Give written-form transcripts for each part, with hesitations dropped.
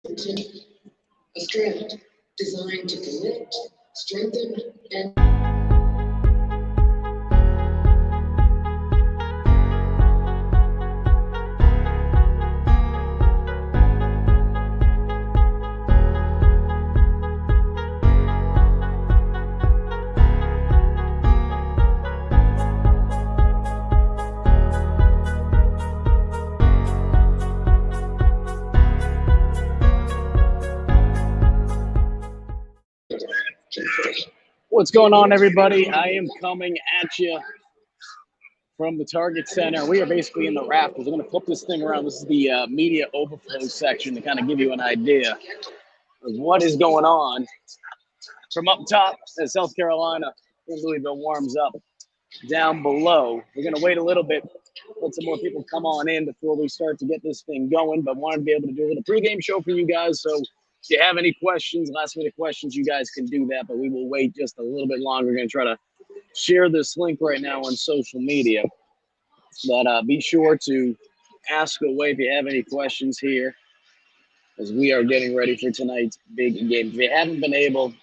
A strand designed to connect, strengthen, and What's going on, everybody? I am coming at you from the Target Center. We are basically in the rafters. I'm going to flip this thing around. This is the media overflow section to kind of give you an idea of what is going on from up top as South Carolina and Louisville warms up down below. We're going to wait a little bit, let some more people come on in before we start to get this thing going, but wanted to be able to do a little pregame show for you guys. So if you have any questions, last minute questions, you guys can do that, but we will wait just a little bit longer. We're going to try to share this link right now on social media. But be sure to ask away if you have any questions here as we are getting ready for tonight's big game. If you haven't been able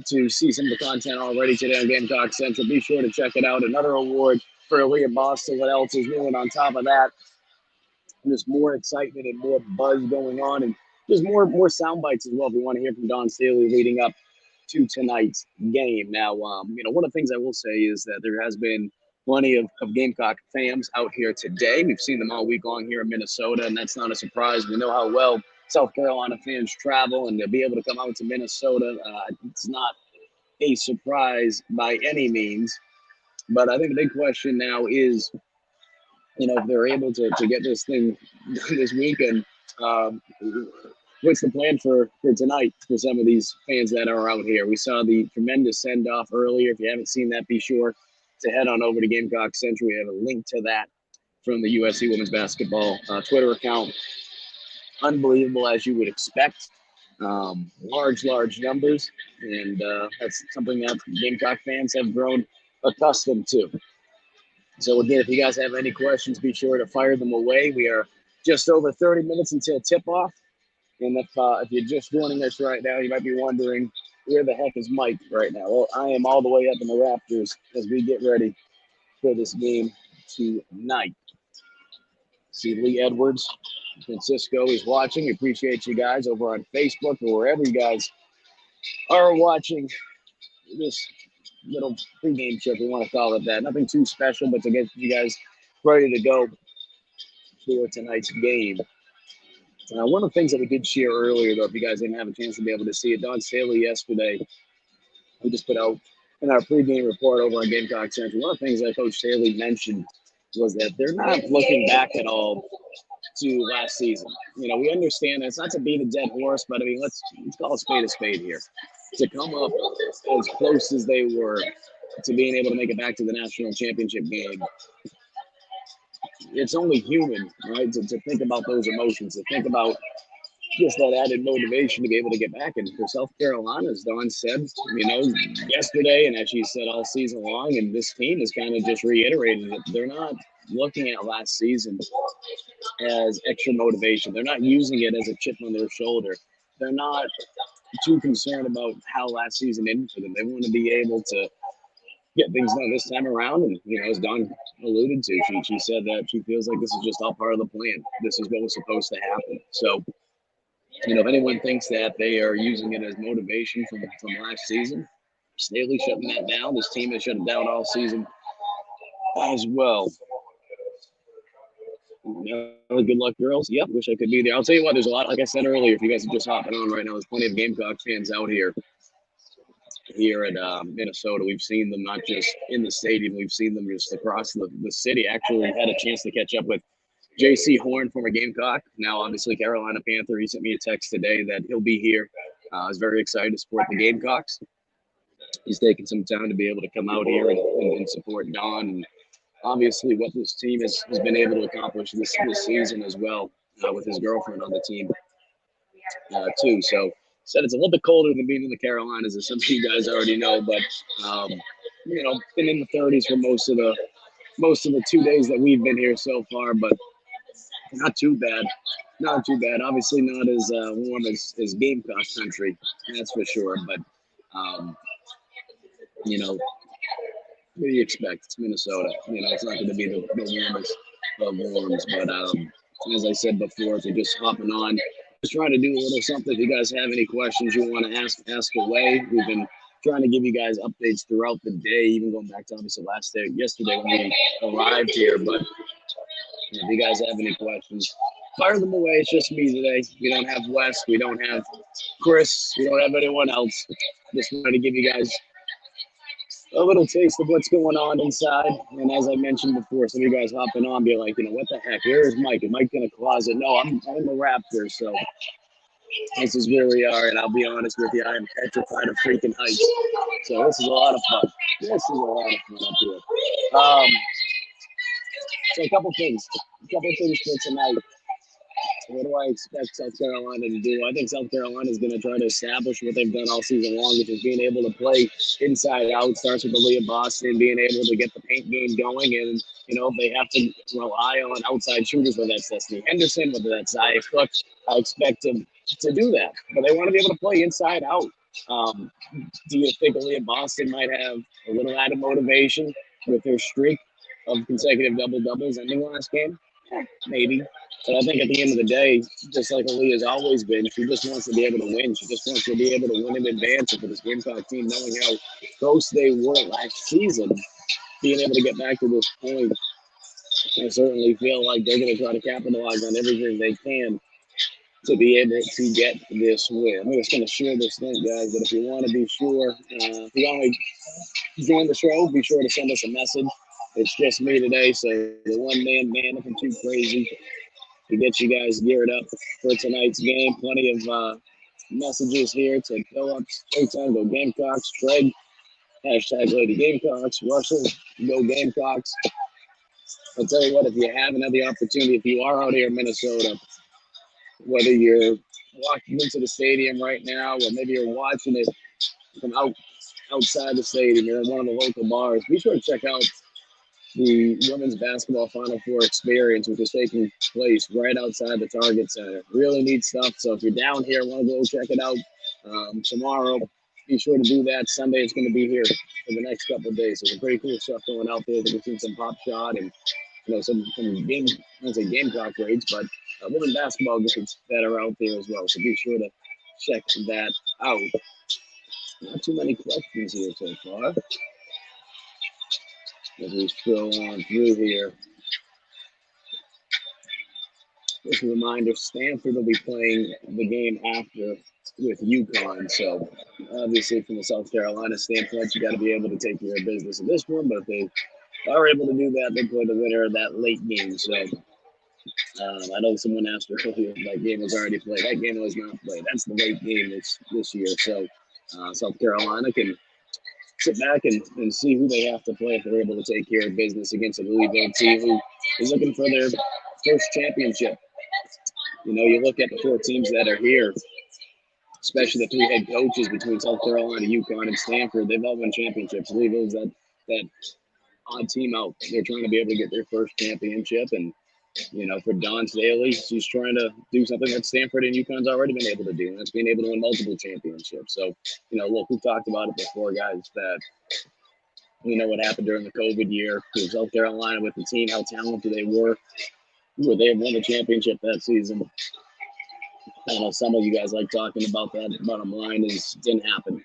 to see some of the content already today on Gamecock Central, be sure to check it out. Another award for Aaliyah Boston. What else is new? And on top of that, there's more excitement and more buzz going on, and there's more sound bites as well if you want to hear from Don Staley leading up to tonight's game. Now, one of the things I will say is that there has been plenty of Gamecock fans out here today. We've seen them all week long here in Minnesota, and that's not a surprise. We know how well South Carolina fans travel, and to be able to come out to Minnesota, it's not a surprise by any means. But I think the big question now is, if they're able to get this thing this weekend, what's the plan for tonight for some of these fans that are out here? We saw the tremendous send-off earlier. If you haven't seen that, be sure to head on over to Gamecock Central. We have a link to that from the USC Women's Basketball Twitter account. Unbelievable, as you would expect. Large numbers, and that's something that Gamecock fans have grown accustomed to. So again, if you guys have any questions, be sure to fire them away. We are just over 30 minutes until tip-off. And if you're just joining us right now, you might be wondering, where the heck is Mike right now? Well, I am all the way up in the rafters as we get ready for this game tonight. See Lee Edwards, Francisco is watching. We appreciate you guys over on Facebook or wherever you guys are watching this little pregame show, if we want to call it that. Nothing too special, but to get you guys ready to go for tonight's game. One of the things that we did share earlier, though, if you guys didn't have a chance to be able to see it, Don Staley yesterday, we just put out in our pregame report over on Gamecock Central. One of the things that Coach Staley mentioned was that they're not looking back at all to last season. We understand that it's not to beat a dead horse, but I mean, let's call a spade here. To come up as close as they were to being able to make it back to the national championship game, it's only human, right? To think about those emotions, to think about just that added motivation to be able to get back. And for South Carolina, as Dawn said, yesterday, and as she said all season long, and this team has kind of just reiterated it, they're not looking at last season as extra motivation. They're not using it as a chip on their shoulder. They're not too concerned about how last season ended for them. They want to be able to get things done this time around. And, as Dawn alluded to, she said that she feels like this is just all part of the plan. This is what was supposed to happen. So, if anyone thinks that they are using it as motivation from last season, Staley shutting that down. This team has shut it down all season as well. Good luck, girls. Yep, wish I could be there. I'll tell you what, there's a lot, like I said earlier, if you guys are just hopping on right now, there's plenty of Gamecock fans out here at Minnesota. We've seen them not just in the stadium, we've seen them just across the city. Actually had a chance to catch up with J.C. Horn, former Gamecock, now obviously Carolina Panther. He sent me a text today that he'll be here. I was very excited to support the Gamecocks. He's taking some time to be able to come out here and support Don, and obviously what this team has been able to accomplish this season as well, with his girlfriend on the team too. So said it's a little bit colder than being in the Carolinas, as some of you guys already know, but been in the 30s for most of the 2 days that we've been here so far. But Not too bad. Not too bad. Obviously, not as warm as Gamecock country, that's for sure. But, um, you know, what do you expect? It's Minnesota. It's not going to be the warmest of warms. But as I said before, if you're just hopping on, just trying to do a little something. If you guys have any questions you want to ask away. We've been trying to give you guys updates throughout the day, even going back to obviously yesterday when we arrived here. But if you guys have any questions, fire them away. It's just me today. We don't have Wes. We don't have Chris. We don't have anyone else. Just wanted to give you guys a little taste of what's going on inside. And as I mentioned before, some of you guys hopping on, be like, what the heck? Where is Mike? Is Mike in a closet? No, I'm in the Raptors. So this is where we are. And I'll be honest with you, I am petrified of freaking heights. So this is a lot of fun. This is a lot of fun up here. So a couple things for tonight. What do I expect South Carolina to do? I think South Carolina is going to try to establish what they've done all season long, which is being able to play inside out. Starts with the Leah Boston, being able to get the paint game going. And, if they have to rely on outside shooters, whether that's Destiny Henderson, whether that's Zaya Cook, I expect them to do that. But they want to be able to play inside out. Do you think Leah Boston might have a little added motivation with their streak of consecutive double-doubles ending last game? Maybe. But I think at the end of the day, just like Aaliyah's always been, she just wants to be able to win. She just wants to be able to win in advance. And for this Gamecock team, knowing how close they were last season, being able to get back to this point, I certainly feel like they're going to try to capitalize on everything they can to be able to get this win. I'm just going to share this thing, guys, but if you want to be sure, if you want to join the show, be sure to send us a message. It's just me today, so the one-man man, nothing too crazy, to get you guys geared up for tonight's game. Plenty of messages here to go up straight time, go Gamecocks, Craig, hashtag Lady Gamecocks, Russell, go Gamecocks. I'll tell you what, if you haven't had the opportunity, if you are out here in Minnesota, whether you're walking into the stadium right now or maybe you're watching it from outside the stadium, you're in one of the local bars, be sure to check out the women's basketball Final Four experience, which is taking place right outside the Target Center. Really neat stuff. So if you're down here, want to go check it out tomorrow, be sure to do that. Sunday, it's going to be here for the next couple of days. So some pretty cool stuff going out there. We've seen some pop shot and some game, I don't say Gamecock grades, but women's basketball groups that are out there as well. So be sure to check that out. Not too many questions here so far. As we scroll on through here. Just a reminder, Stanford will be playing the game after with UConn. So obviously from the South Carolina standpoint, you got to be able to take care of business in this one. But if they are able to do that, they play the winner of that late game. So I know someone asked earlier if that game was already played. That game was not played. That's the late game this year. So South Carolina can sit back and see who they have to play if they're able to take care of business against a Louisville team who is looking for their first championship. You look at the four teams that are here, especially the three head coaches between South Carolina, UConn, and Stanford. They've all won championships. Louisville's that odd team out. They're trying to be able to get their first championship. And, for Dawn Staley, she's trying to do something that Stanford and UConn's already been able to do, and that's being able to win multiple championships. So, look, we've talked about it before, guys, that what happened during the COVID year with South Carolina with the team, how talented they were. They have won the championship that season. I know some of you guys like talking about that. Bottom line is, it didn't happen.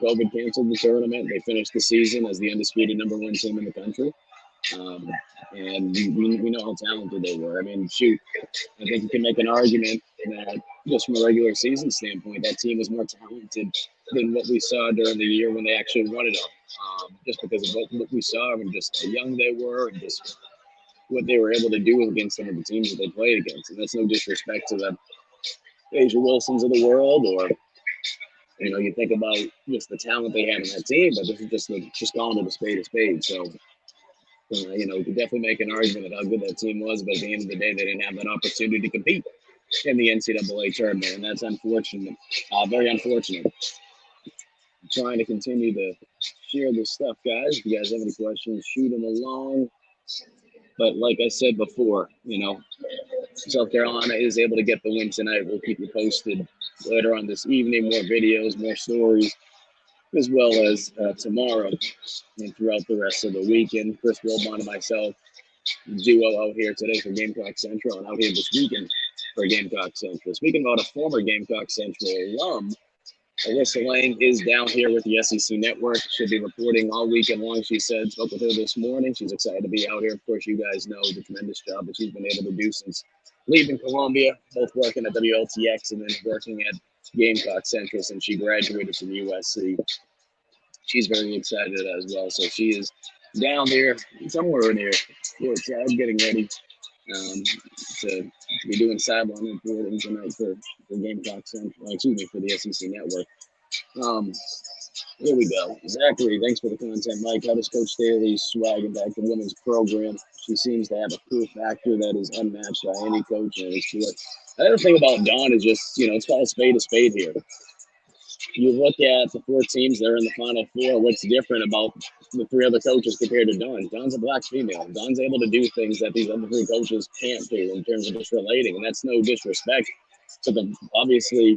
COVID canceled the tournament. They finished the season as the undisputed number one team in the country. And we know how talented they were. I mean, shoot, I think you can make an argument that just from a regular season standpoint, that team was more talented than what we saw during the year when they actually won it all. Just because of what we saw and just how young they were and just what they were able to do against some of the teams that they played against. And that's no disrespect to the Asia Wilsons of the world, or you think about just the talent they had on that team, but this is just calling it a spade. So, you could definitely make an argument of how good that team was, but at the end of the day, they didn't have that opportunity to compete in the NCAA tournament, and that's unfortunate, very unfortunate. I'm trying to continue to share this stuff, guys. If you guys have any questions, shoot them along. But like I said before, South Carolina is able to get the win tonight. We'll keep you posted later on this evening. More videos, more stories, as well as tomorrow and throughout the rest of the weekend. Chris Wilbon and myself, duo out here today for Gamecock Central and out here this weekend for Gamecock Central. Speaking about a former Gamecock Central alum, Alyssa Lang is down here with the SEC Network. She'll be reporting all weekend long, she said. Spoke with her this morning. She's excited to be out here. Of course, you guys know the tremendous job that she's been able to do since leaving Columbia, both working at WLTX and then working at Gamecock Central since she graduated from USC. She's very excited as well. So she is down there somewhere near courtside getting ready to be doing sideline reporting tonight for Gamecock Central, for the SEC Network. Here we go. Zachary, thanks for the content, Mike. How does Coach Staley swag back the women's program? She seems to have a cool factor that is unmatched by any coach in the sport. Another thing about Dawn is just, it's called a spade here. You look at the 4 teams that are in the Final Four, what's different about the 3 other coaches compared to Dawn? Dawn's a black female. Dawn's able to do things that these other 3 coaches can't do in terms of just relating, and that's no disrespect to them. Obviously,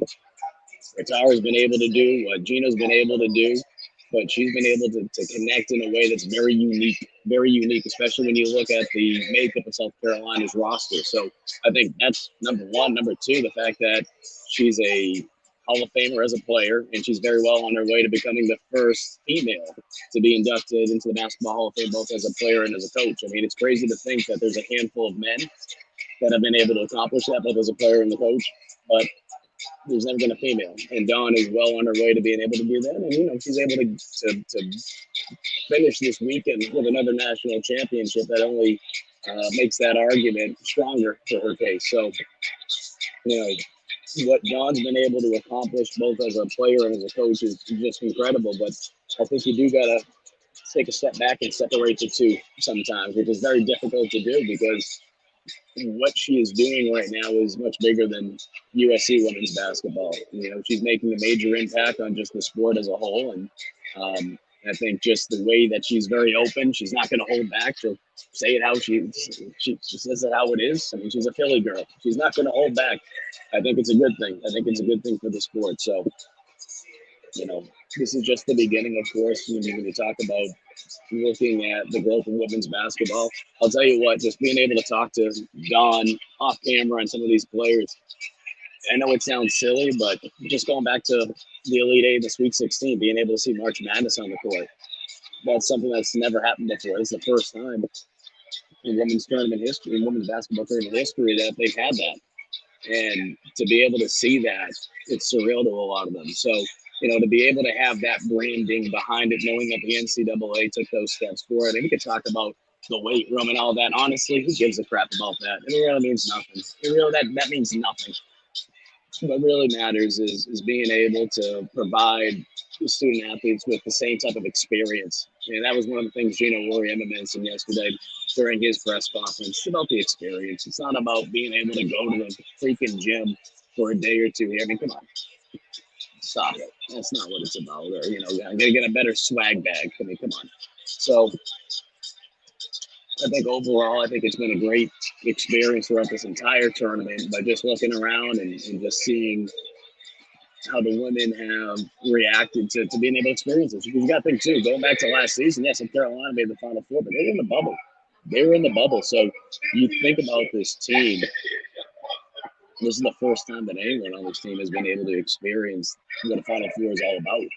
Ratara's been able to do what Gina's been able to do, but she's been able to connect in a way that's very unique, especially when you look at the makeup of South Carolina's roster. So I think that's number one. Number two, the fact that she's a Hall of Famer as a player, and she's very well on her way to becoming the first female to be inducted into the Basketball Hall of Fame, both as a player and as a coach. I mean, it's crazy to think that there's a handful of men that have been able to accomplish that, both as a player and the coach, but there's never been a female. And Dawn is well on her way to being able to do that. And, she's able to finish this weekend with another national championship that only makes that argument stronger for her case. So, what Dawn's been able to accomplish both as a player and as a coach is just incredible. But I think you do got to take a step back and separate the two sometimes, which is very difficult to do because what she is doing right now is much bigger than USC women's basketball. She's making a major impact on just the sport as a whole. And I think just the way that she's very open, she's not going to hold back. She'll say it how she says it how it is. I mean, she's a Philly girl. She's not going to hold back. I think it's a good thing. I think it's a good thing for the sport. So, this is just the beginning, of course, when you talk about looking at the growth of women's basketball. I'll tell you what, just being able to talk to Dawn off camera and some of these players, I know it sounds silly, but just going back to the Elite Eight, the Sweet 16, being able to see March Madness on the court, that's something that's never happened before. It's the first time in women's basketball tournament history that they've had that. And to be able to see that, it's surreal to a lot of them. So, to be able to have that branding behind it, knowing that the NCAA took those steps for it, and we could talk about the weight room and all that. Honestly, who gives a crap about that? It really means nothing. That means nothing. What really matters is being able to provide student athletes with the same type of experience. And that was one of the things Gino Auriemma mentioned yesterday during his press conference. It's about the experience. It's not about being able to go to the freaking gym for a day or two here. I mean, come on. Stop it. That's not what it's about. Or, I'm going to get a better swag bag. I mean, come on. So I think overall, it's been a great experience throughout this entire tournament by just looking around and just seeing how the women have reacted to being able to experience this. You've got to think, too, going back to last season, yes, Carolina made the Final Four, but they were in the bubble. So you think about this team. This is the first time that anyone on this team has been able to experience what a Final Four is all about.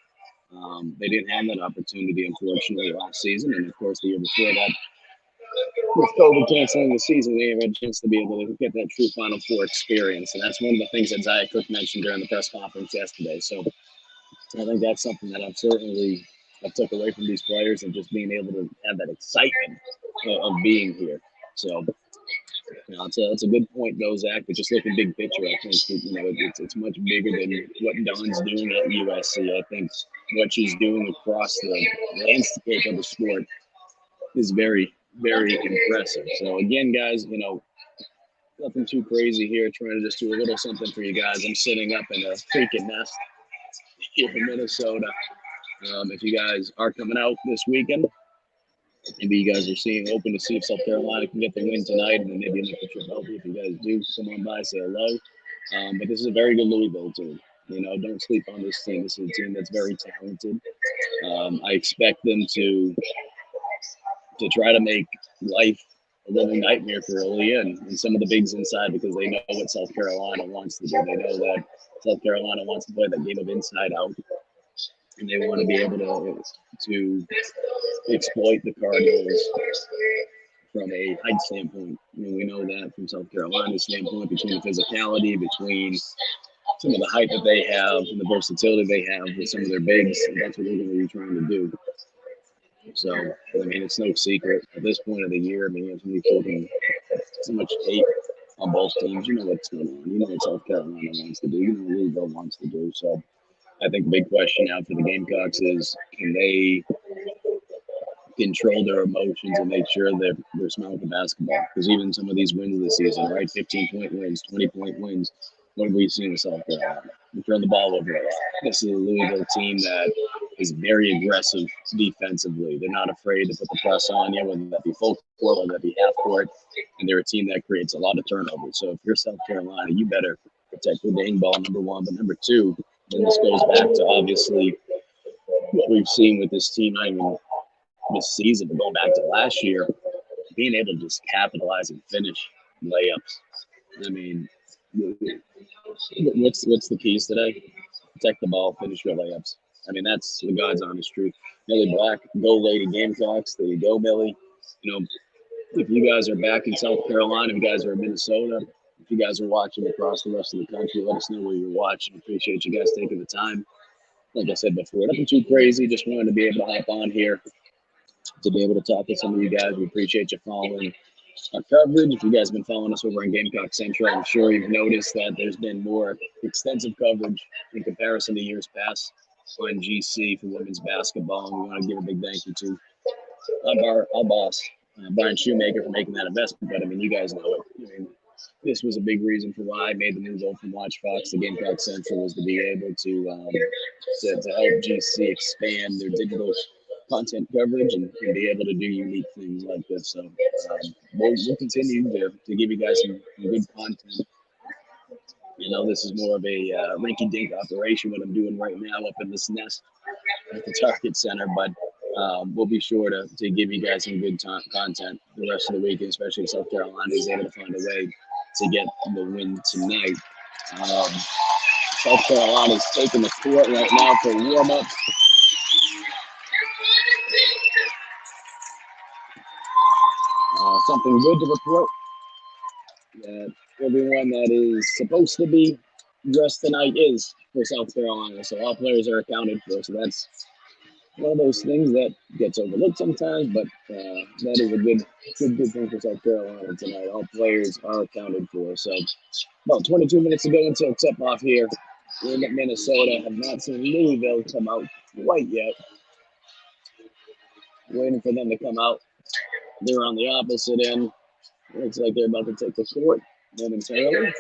They didn't have that opportunity, unfortunately, last season. And, of course, the year before that, with COVID canceling the season, they had a chance to be able to get that true Final Four experience. And that's one of the things that Zia Cook mentioned during the press conference yesterday. So I think that's something that I've took away from these players and just being able to have that excitement of being here. So, it's a good point, though, Zach, but just looking big picture, I think, it's much bigger than what Dawn's doing at USC. I think what she's doing across the landscape of the sport is very, very impressive. So, again, guys, nothing too crazy here, trying to just do a little something for you guys. I'm sitting up in a freaking nest here in Minnesota. If you guys are coming out this weekend, maybe you guys are open to see if South Carolina can get the win tonight, and then maybe make the trip over. If you guys do, come on by, say hello. But this is a very good Louisville team. Don't sleep on this team. This is a team that's very talented. I expect them to try to make life a living nightmare for Aaliyah and some of the bigs inside, because they know what South Carolina wants to do. They know that South Carolina wants to play that game of inside out, and they want to be able to exploit the Cardinals from a height standpoint. We know that from South Carolina's standpoint, between the physicality, between some of the height that they have and the versatility they have with some of their bigs, that's what they're going to be trying to do. So, it's no secret at this point of the year. It's really taking so much tape on both teams. You know what's going on. You know what South Carolina wants to do. You know what Louisville wants to do. So, I think the big question now for the Gamecocks is, can they control their emotions and make sure that they're smiling for basketball? Because even some of these wins this season, right, 15-point wins, 20-point wins, what have we seen in South Carolina? We turn the ball over a lot. This is a Louisville team that is very aggressive defensively. They're not afraid to put the press on you, whether that be full court, whether that be half court, and they're a team that creates a lot of turnovers. So if you're South Carolina, you better protect the dang ball, number one. But number two, and this goes back to obviously what we've seen with this team, not even this season, but going back to last year, being able to just capitalize and finish layups. What's the keys today? Protect the ball, finish your layups. That's the God's honest truth. Millie Black, go Lady Gamecocks. There you go, Millie. If you guys are back in South Carolina, if you guys are in Minnesota, if you guys are watching across the rest of the country, let us know where you're watching. Appreciate you guys taking the time. Like I said before, nothing too crazy. Just wanted to be able to hop on here to be able to talk to some of you guys. We appreciate you following our coverage. If you guys have been following us over on Gamecock Central, I'm sure you've noticed that there's been more extensive coverage in comparison to years past on GC for women's basketball. And we want to give a big thank you to our boss, Brian Shoemaker, for making that investment. But you guys know it. This was a big reason for why I made the move over from Watch Fox to Gamecock Central, was to be able to help GC expand their digital content coverage and be able to do unique things like this. So we'll continue to give you guys some good content. This is more of a rinky-dink operation, what I'm doing right now up in this nest at the Target Center, but we'll be sure to give you guys some good content the rest of the week, especially if South Carolina is able to find a way to get the win tonight. South Carolina is taking the court right now for warm-ups. Something good to report, that everyone that is supposed to be dressed tonight is for South Carolina. So all players are accounted for. So that's one of those things that gets overlooked sometimes, but that is a good thing for South Carolina tonight. All players are accounted for. So about 22 minutes to go until tip-off here in Minnesota. Have not seen Louisville come out quite yet. Waiting for them to come out. They're on the opposite end. Looks like they're about to take the court momentarily.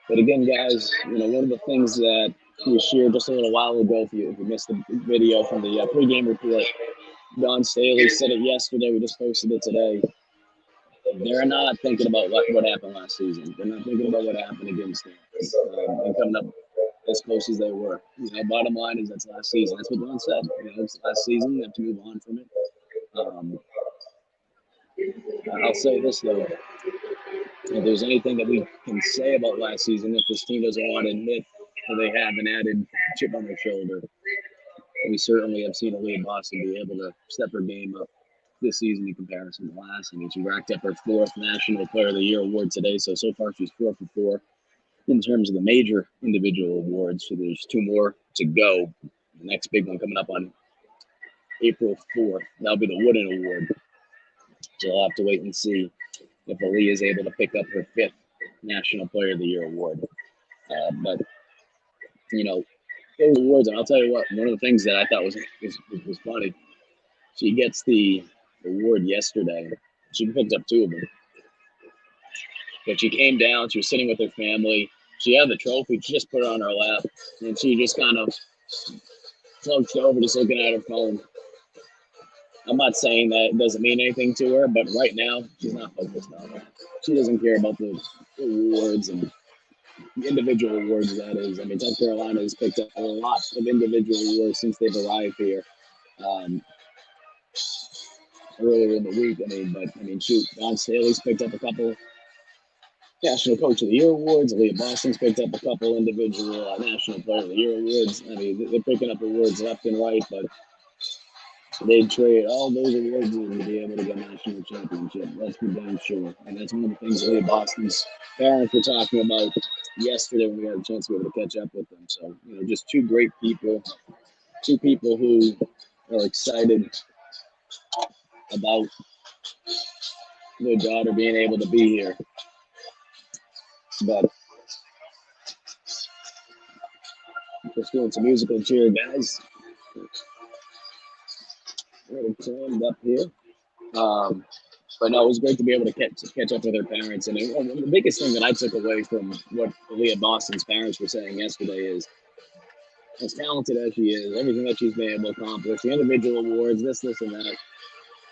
But again, guys, one of the things that we shared just a little while ago, if you missed the video from the pregame report, Don Staley said it yesterday. We just posted it today. They're not thinking about what happened last season. They're not thinking about what happened against them and coming up as close as they were. Bottom line is that's last season. That's what Don said. It's last season. You have to move on from it. I'll say this, though. If there's anything that we can say about last season, if this team doesn't want to admit that they have an added chip on their shoulder, we certainly have seen Aaliyah Boston be able to step her game up this season in comparison to last. She racked up her 4th National Player of the Year award today. So far she's 4 for 4 in terms of the major individual awards. So there's 2 more to go. The next big one coming up on April 4th. That'll be the Wooden Award. So we'll have to wait and see if Aaliyah is able to pick up her 5th National Player of the Year award. But those awards, and I'll tell you what, one of the things that I thought was funny, she gets the award yesterday. She picked up 2 of them. But she came down, she was sitting with her family, she had the trophy. She just put it on her lap, and she just kind of slouched over, just looking at her phone. I'm not saying that it doesn't mean anything to her, but right now she's not focused on it. She doesn't care about the awards and the individual awards, that is. I mean, South Carolina has picked up a lot of individual awards since they've arrived here earlier in the week. Shoot, Don Staley's picked up a couple National Coach of the Year awards. Aaliyah Boston's picked up a couple individual National Player of the Year awards. I mean, they're picking up awards left and right, but they'd trade all those awards in to be able to get a national championship. That's for damn sure. And that's one of the things Aaliyah Boston's parents were talking about yesterday when we had a chance to be able to catch up with them. So, just two great people, two people who are excited about their daughter being able to be here. But just doing some musical cheer, guys. Really clammed up here. But no, it was great to be able to catch up with her parents. And the biggest thing that I took away from what Aaliyah Boston's parents were saying yesterday is, as talented as she is, everything that she's been able to accomplish, the individual awards, this, and that,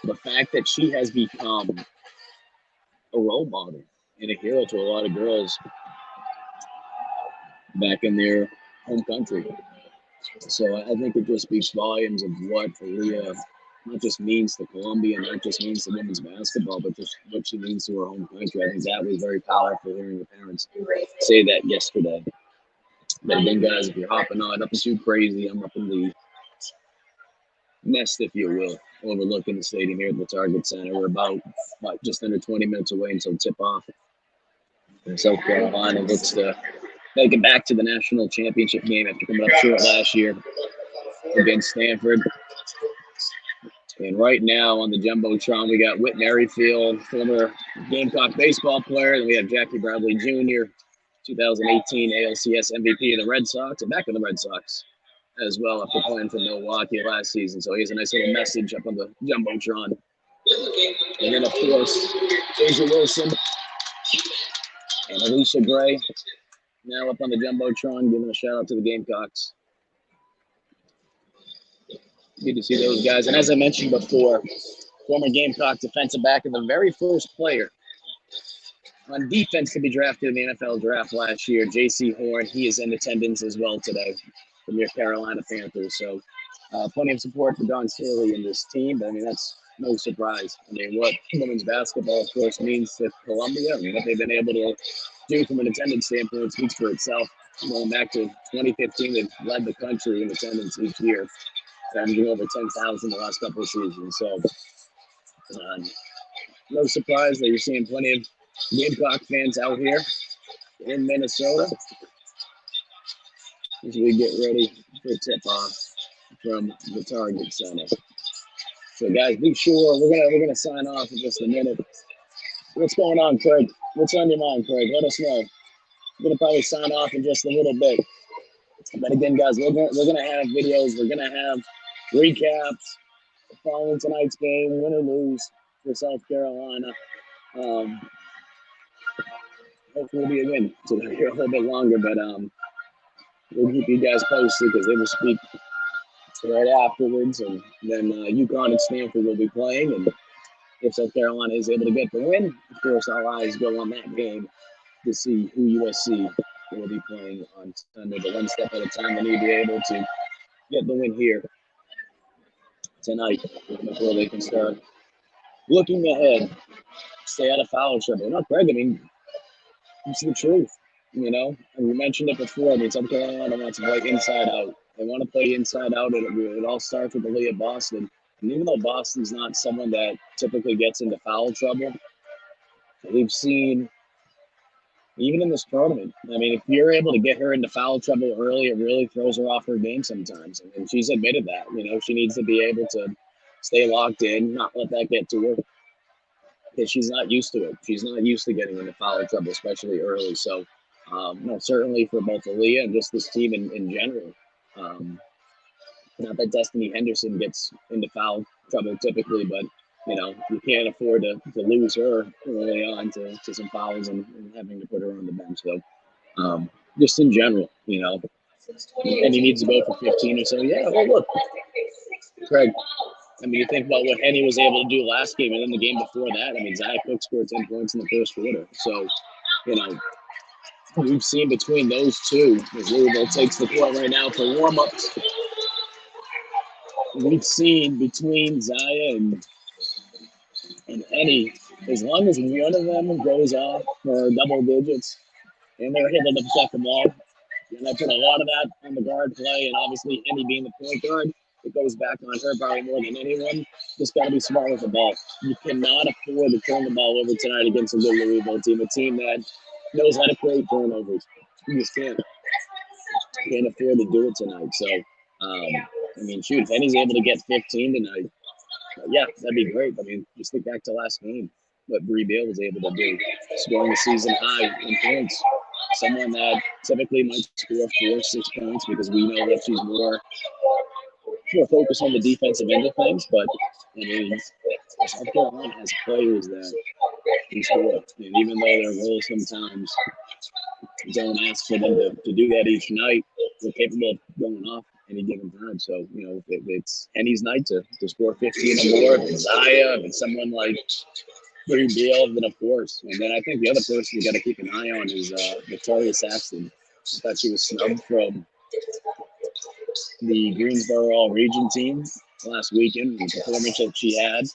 the fact that she has become a role model and a hero to a lot of girls back in their home country. So I think it just speaks volumes of what Aaliyah not just means to Columbia, not just means to women's basketball, but just what she means to her home country. I think that was very powerful hearing the parents say that yesterday. But again, guys, if you're hopping on, nothing too crazy. I'm up in the nest, if you will, overlooking the stadium here at the Target Center. We're about just under 20 minutes away until tip-off. And South Carolina gets to make it back to the national championship game after coming up short last year against Stanford. And right now on the Jumbotron, we got Whit Merrifield, former Gamecock baseball player. And we have Jackie Bradley Jr., 2018 ALCS MVP of the Red Sox, and back in the Red Sox as well after playing for Milwaukee last season. So he has a nice little message up on the Jumbotron. And then, of course, Asia Wilson and Alicia Gray now up on the Jumbotron, giving a shout out to the Gamecocks. Good to see those guys. And as I mentioned before, former Gamecock defensive back and the very first player on defense to be drafted in the NFL draft last year, J.C. Horn. He is in attendance as well today from your Carolina Panthers. So plenty of support for Don Staley and this team. But, that's no surprise. What women's basketball, of course, means to Columbia and what they've been able to do from an attendance standpoint speaks for itself. Going back to 2015, they've led the country in attendance each year, averaging over 10,000 the last couple of seasons. So no surprise that you're seeing plenty of Gamecock fans out here in Minnesota as we get ready for tip-off from the Target Center. So, guys, be sure we're gonna sign off in just a minute. What's going on, Craig? What's on your mind, Craig? Let us know. We're gonna probably sign off in just a little bit. But again, guys, we're gonna have videos. We're gonna have recaps following tonight's game, win or lose for South Carolina. Hopefully we'll be again so they're here a little bit longer, but we'll keep you guys posted because they will speak right afterwards, and then UConn and Stanford will be playing, and if South Carolina is able to get the win, of course our eyes go on that game to see who USC will be playing on Sunday. But one step at a time, they need to be able to get the win here tonight before they can start looking ahead, stay out of foul trouble. Not Greg, it's the truth, and we mentioned it before. South Carolina wants to play inside out. They want to play inside out, and it all starts with Aaliyah Boston. And even though Boston's not someone that typically gets into foul trouble, we've seen, even in this tournament, if you're able to get her into foul trouble early, it really throws her off her game sometimes. And she's admitted that, she needs to be able to stay locked in, not let that get to her, because she's not used to it. She's not used to getting into foul trouble, especially early. So, certainly for both Aaliyah and just this team in general. Not that Destiny Henderson gets into foul trouble typically, but you can't afford to lose her early on to some fouls and having to put her on the bench. So just in general, and he needs to go for 15 or so. Yeah, well, look, Craig, I mean, you think about what Henny was able to do last game and then the game before that. I mean, Zach Cook scored 10 points in the first quarter. So, we've seen between those two, as Louisville takes the court right now for warm-ups, we've seen between Zaya and Henny, as long as one of them goes off for double digits and they're able to protect them all, and I put a lot of that on the guard play, and obviously Henny being the point guard, it goes back on her probably more than anyone. Just got to be smart with the ball. You cannot afford to turn the ball over tonight against a good Louisville team, a team that knows how to create turnovers. You just can't afford to do it tonight. So, I mean, shoot, if Henny's able to get 15 tonight, yeah, that'd be great. I mean, just think back to last game, what Bree Beal was able to do, scoring a season high in points. Someone that typically might score 4 or 6 points because we know that she's more focused on the defensive end of things. But I mean, South Carolina has players that can score, and even though their roles sometimes don't ask for them to do that each night, they're capable of going off any given time. So, if it's Henny's night to score 15 or more, if it's Zaya, if it's someone like Bree Beal, then of course. And then I think the other person you got to keep an eye on is Victoria Saxton. I thought she was snubbed from the Greensboro All-Region team last weekend. The performance that she had,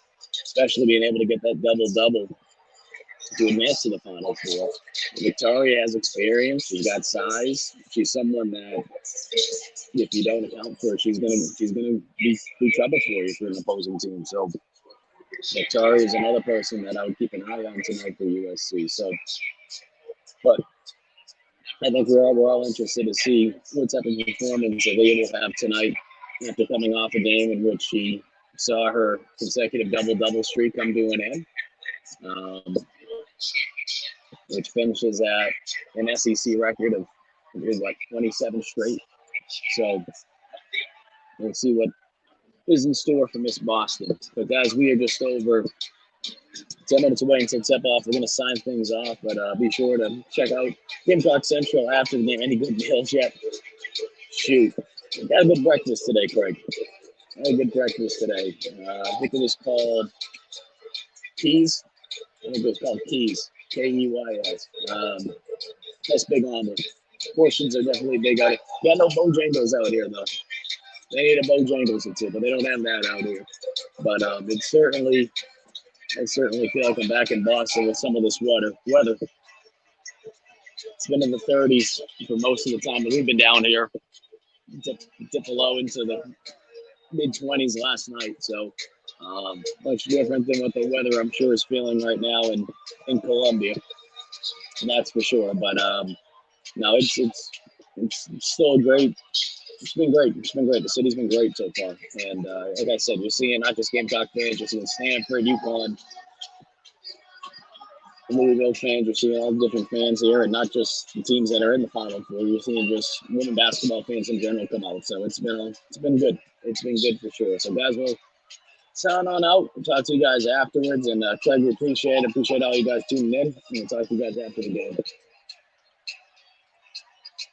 especially being able to get that double-double to advance to the Final Four. Victoria has experience. She's got size. She's someone that, if you don't account for her, she's gonna be trouble for you for an opposing team. So Victoria is another person that I would keep an eye on tonight for USC. So, but I think we're all interested to see what type of performance Aaliyah will have tonight after coming off a game in which she saw her consecutive double-double streak come to an end. Which finishes at an SEC record of 27 straight. So we'll see what is in store for Miss Boston. But guys, we are just over 10 minutes away until tip-off. We're going to sign things off, but be sure to check out Gamecock Central after the game. Any good meals yet? Shoot. Got a good breakfast today, Craig. Had a good breakfast today. I think it was called Keys. I think it was called Keys. Keys. That's big omelet. Portions are definitely big out here. Got no Bojangles out here, though. They need a Bojangles or two, but they don't have that out here. But I certainly feel like I'm back in Boston with some of this weather. It's been in the 30s for most of the time that we've been down here. Dipped below into the mid-20s last night. So much different than what the weather, I'm sure, is feeling right now in Columbia. That's for sure. But no, it's still great. It's been great. It's been great. The city's been great so far. And like I said, you're seeing not just Gamecock fans, you're seeing Stanford, UConn, Louisville fans. You're seeing all the different fans here, and not just the teams that are in the Final Four. You're seeing just women basketball fans in general come out. So it's been good. It's been good for sure. So guys, we'll sign on out. We'll talk to you guys afterwards. And Craig, we appreciate all you guys tuning in. And we'll talk to you guys after the game.